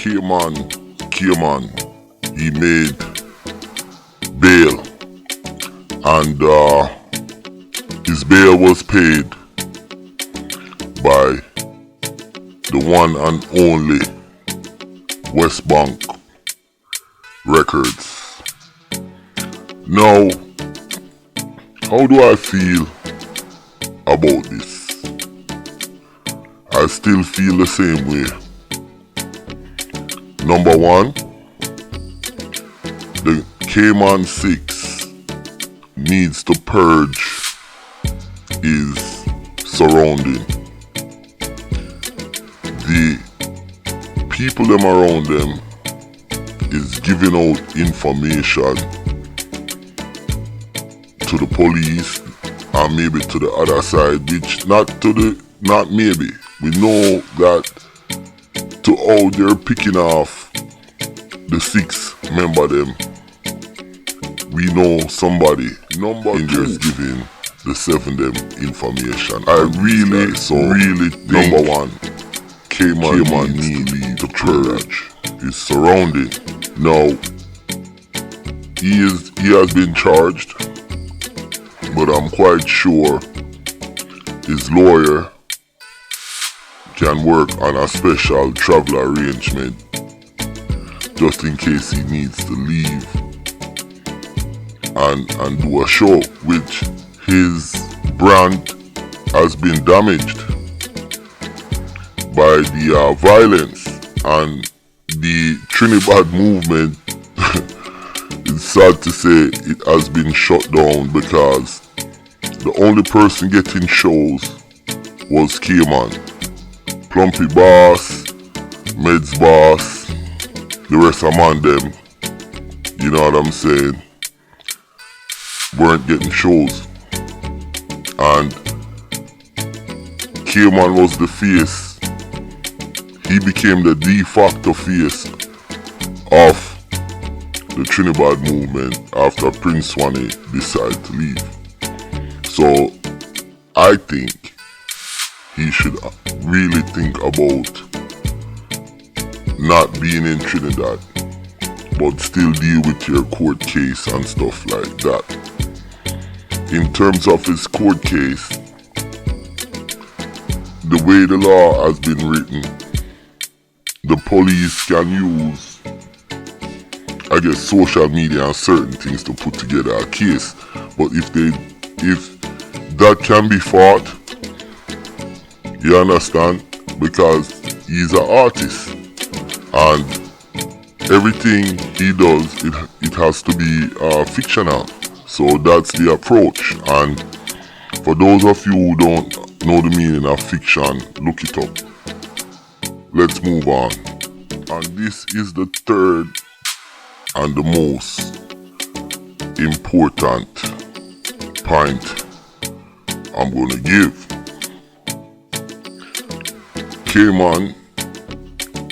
Kman, he made bail, and his bail was paid by the one and only West Bank Records. Now, how do I feel about this? I still feel the same way. Number one, the Kman 6Ixx needs to purge his surrounding. The people them around them is giving out information to the police and maybe to the other side, which not maybe. We know that to how they're picking off the 6 member them, we know somebody in there's giving the 7 them information. I really think number one, Kman needs to purge his surrounding. Now, he has been charged, but I'm quite sure his lawyer can work on a special travel arrangement just in case he needs to leave and do a show, which his brand has been damaged by the violence and the Trinidad movement. It's sad to say it has been shut down because the only person getting shows was Kman. Plumpy Boss, Meds Boss, the rest of man them, you know what I'm saying, weren't getting shows. And Kman was the face. He became the de facto face of the Trinidad movement after Prince Swanee decided to leave. So I think he should really think about not being in Trinidad, but still deal with your court case and stuff like that. In terms of his court case, the way the law has been written, the police can use, I guess, social media and certain things to put together a case. But if that can be fought, you understand? Because he's an artist and everything he does, it has to be fictional. So that's the approach. And for those of you who don't know the meaning of fiction, look it up. Let's move on. And this is the third and the most important point I'm gonna give. Kman,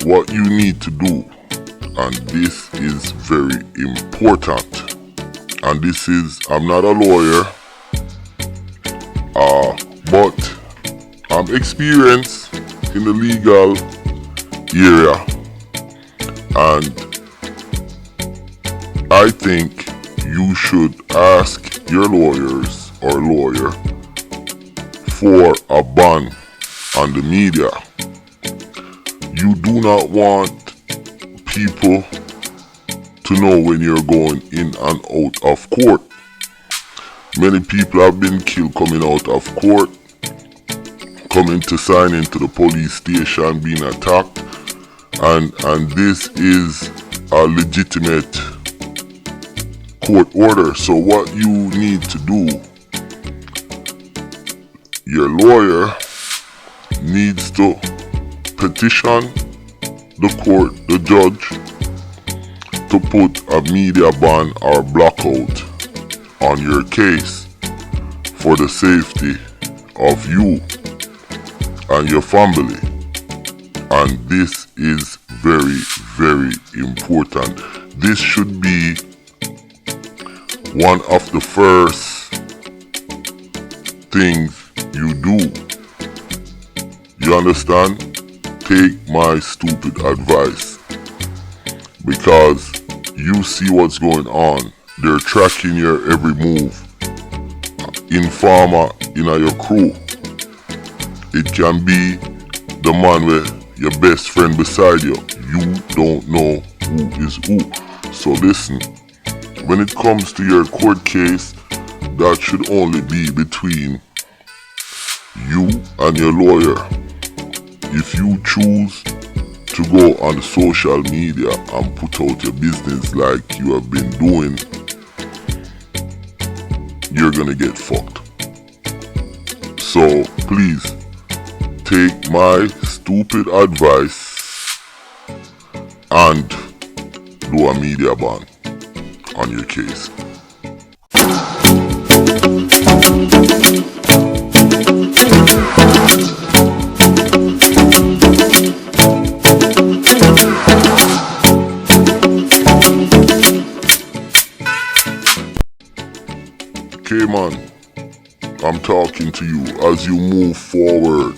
what you need to do, and this is very important, and this is, I'm not a lawyer, but I'm experienced in the legal area, and I think you should ask your lawyers or lawyer for a ban on the media. You do not want people to know when you're going in and out of court. Many people have been killed coming out of court, coming to sign into the police station, being attacked, and this is a legitimate court order. So what you need to do, your lawyer needs to petition the court, the judge, to put a media ban or blackout on your case for the safety of you and your family. And this is very, very important. This should be one of the first things you do. You understand? Take my stupid advice because you see what's going on. They're tracking your every move. Informa in your crew. It can be the man with your best friend beside you. You don't know who is who. So listen, when it comes to your court case, that should only be between you and your lawyer. If you choose to go on social media and put out your business like you have been doing, you're gonna get fucked. So please take my stupid advice and do a media ban on your case. Kman, I'm talking to you as you move forward.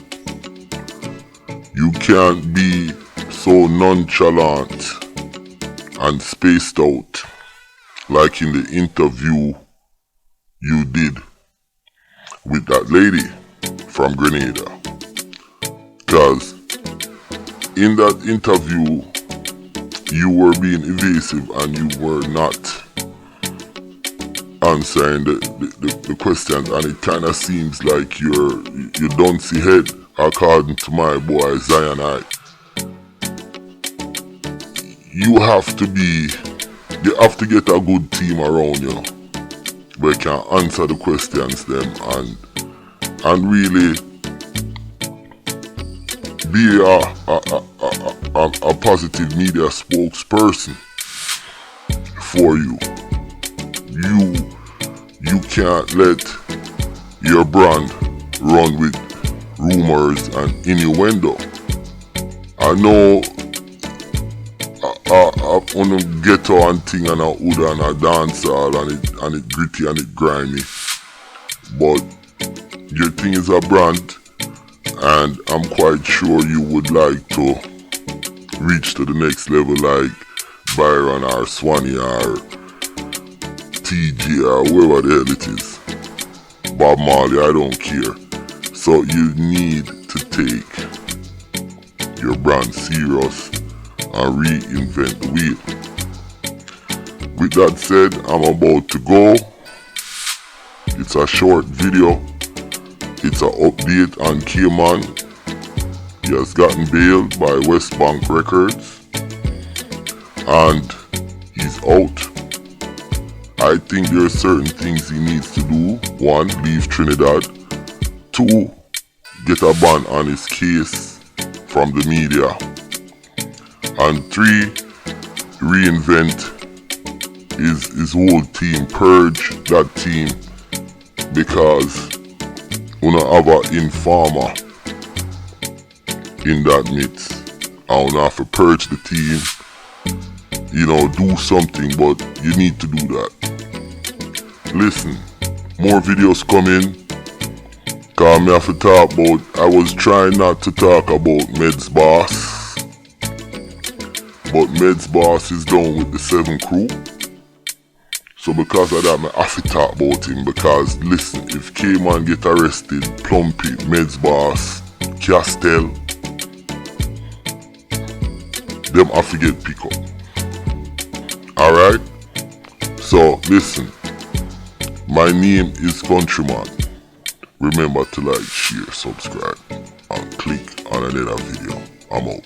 You can't be so nonchalant and spaced out like in the interview you did with that lady from Grenada. Because in that interview you were being evasive and you were not answering the questions, and it kind of seems like you don't see head, according to my boy Zion. You have to get a good team around you where can answer the questions them and really be a positive media spokesperson for you. You can't let your brand run with rumors and innuendo. I know on a ghetto and thing and a hood and a dancehall and it gritty and it grimy, but your thing is a brand, and I'm quite sure you would like to reach to the next level like Byron or Swanee or TG or whoever the hell it is, Bob Marley, I don't care. So you need to take your brand serious and reinvent the wheel. With that said, I'm about to go. It's a short video. It's an update on Kman. He has gotten bailed by West Bank Records and he's out. I think there are certain things he needs to do. 1, leave Trinidad. 2, get a ban on his case from the media. And 3, reinvent his whole team, purge that team, because we don't have an Informa in that midst. I don't have to purge the team, do something, but you need to do that. Listen, more videos coming, cause me have to talk about, I was trying not to talk about Med's boss, but Med's boss is down with the 7 crew. So because of that, I have to talk about him, because listen, if Kman get arrested, Plumpy, Med's boss, Castell, them have to get pick up. Alright? So listen, my name is Countryman. Remember to like, share, subscribe, and click on another video. I'm out.